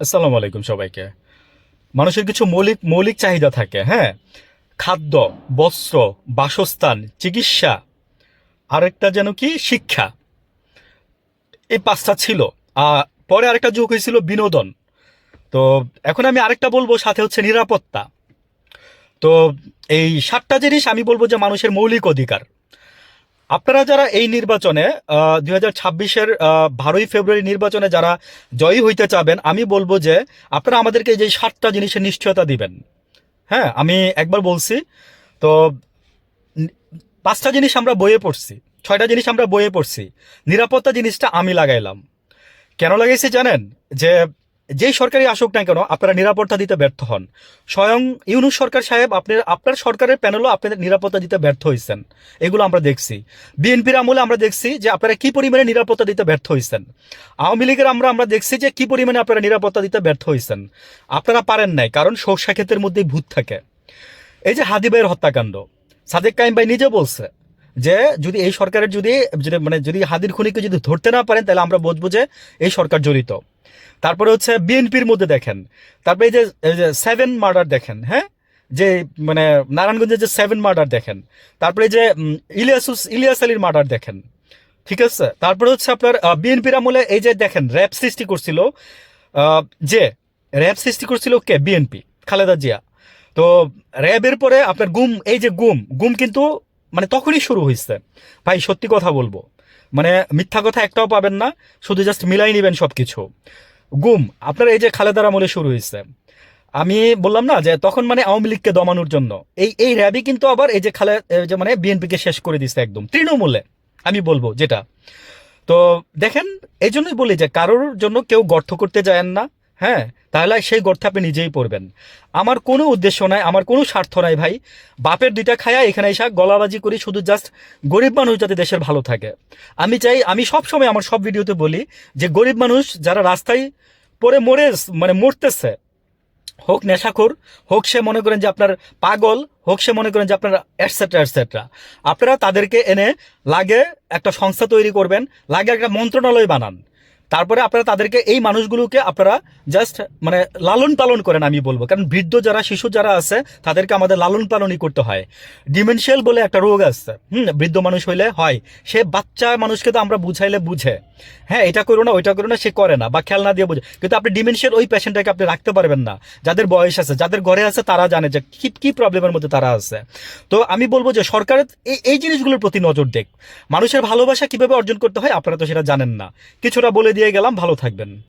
আসসালামু আলাইকুম সবাইকে। মানুষের কিছু মৌলিক মৌলিক চাহিদা থাকে, হ্যাঁ। খাদ্য, বস্ত্র, বাসস্থান, চিকিৎসা, আরেকটা যেন কি শিক্ষা। এই পাঁচটা ছিল। আহ পরে আরেকটা যোগ হয়েছিল বিনোদন। তো এখন আমি আরেকটা বলবো, সাথে হচ্ছে নিরাপত্তা। তো এই সাতটা জিনিস আমি বলবো যে মানুষের মৌলিক অধিকার। আপনারা যারা এই নির্বাচনে 2026-এর 12ই ফেব্রুয়ারি নির্বাচনে যারা জয়ী হইতে চাবেন, আমি বলবো যে আপনারা আমাদেরকে এই যে সাতটা জিনিসের নিশ্চয়তা দিবেন। হ্যাঁ, আমি একবার বলছি। তো পাঁচটা জিনিস আমরা বইয়ে পড়ছি, ছয়টা জিনিস আমরা বইয়ে পড়ছি। নিরাপত্তা জিনিসটা আমি লাগাইলাম। কেন লাগাইছি জানেন? যে যেই সরকারি আসুক না কেন, আপনারা নিরাপত্তা দিতে ব্যর্থ হন। স্বয়ং ইউনূস সরকার সাহেব আপনার সরকারের প্যানেলও আপনাদের নিরাপত্তা দিতে ব্যর্থ হয়েছেন। এগুলো আমরা দেখছি। বিএনপির আমলে আমরা দেখছি যে আপনারা কি পরিমাণে নিরাপত্তা দিতে ব্যর্থ হয়েছেন। আওয়ামী লীগের আমরা দেখছি যে কি পরিমাণে আপনারা নিরাপত্তা দিতে ব্যর্থ হয়েছেন। আপনারা পারেন নাই, কারণ সরষা ক্ষেতের মধ্যেই ভূত থাকে। এই যে হাদি ভাইয়ের হত্যাকাণ্ড, সাদেক কাইম ভাই নিজে বলছে যে যদি এই সরকারের যদি হাদির খুনিকে যদি ধরতে না পারেন, তাহলে আমরা বুঝবো যে এই সরকার জড়িত। তারপরে হচ্ছে বিএনপির মধ্যে দেখেন। তারপরে এই যে 7 মার্ডার দেখেন, হ্যাঁ। যে নারায়ণগঞ্জে যে 7 মার্ডার দেখেন। তারপরে যে ইলিয়াস আলীর মার্ডার দেখেন। ঠিক আছে। তারপরে হচ্ছে আপনার বিএনপির আমলে এই যে দেখেন র্যাব সৃষ্টি করছিল। আহ, যে র্যাব সৃষ্টি করছিল কে? বিএনপি, খালেদা জিয়া। তো র্যাবের পরে আপনার গুম, এই যে গুম গুম কিন্তু তখনই শুরু হয়েছে। ভাই সত্যি কথা বলবো, মিথ্যা কথা একটাও পাবেন না। শুধু জাস্ট মিলাই নিবেন সবকিছু। গুম আপনার এই যে খালেদার আমলে শুরু হয়েছে। আমি বললাম না যে তখন আওয়ামী লীগকে দমানোর জন্য এই র্যাবই কিন্তু আবার এই যে বিএনপিকে শেষ করে দিচ্ছে একদম তৃণমূলে। আমি বলবো যেটা। তো দেখেন, এই জন্যই বলি যে কারোর জন্য কেউ গর্ত করতে যায়েন না। হ্যাঁ, তাহলে সেই গর্তে আপনি নিজেই পড়বেন। আমার কোনো উদ্দেশ্য নাই, আমার কোনো স্বার্থ নাই ভাই। বাপের দুইটা খায়া এখানে এসে গলাবাজি করি শুধু জাস্ট গরিব মানুষ যাতে দেশের ভালো থাকে। আমি চাই, আমি সব সময় আমার সব ভিডিওতে বলি যে গরিব মানুষ যারা রাস্তায় পড়ে মরতেছে, হোক নেশাখোর, হোক সে মনে করেন যে আপনার পাগল, হোক সে মনে করেন যে আপনার এটসেট্রা এটসেট্রা, আপনারা তাদেরকে এনে লাগে একটা সংস্থা তৈরি করবেন, লাগে একটা মন্ত্রণালয় বানান। তারপরে আপনারা তাদেরকে, এই মানুষগুলোকে আপনারা জাস্ট লালন পালন করেন আমি বলবো। কারণ বৃদ্ধ যারা, শিশু যারা আছে, তাদেরকে আমাদের লালন পালনই করতে হয়। ডিমেনশিয়াল বলে একটা রোগ আছে, বৃদ্ধ মানুষ হইলে হয়। সে বাচ্চা মানুষকে তো আমরা বুঝাইলে বুঝে, হ্যাঁ এটা করো না ওইটা করো না, সে করে না, বা খেলনা দিয়ে বুঝে। কিন্তু আপনি ডিমেনশিয়াল ওই পেশেন্টটাকে আপনি রাখতে পারবেন না। যাদের বয়স আছে, যাদের ঘরে আছে, তারা জানে যে কি কি প্রবলেমের মধ্যে তারা আছে। তো আমি বলবো যে সরকারের এই জিনিসগুলোর প্রতি নজর দেখ। মানুষের ভালোবাসা কিভাবে অর্জন করতে হয় আপনারা তো সেটা জানেন না। কিছুটা বলে দিয়ে গেলাম, ভালো থাকবেন।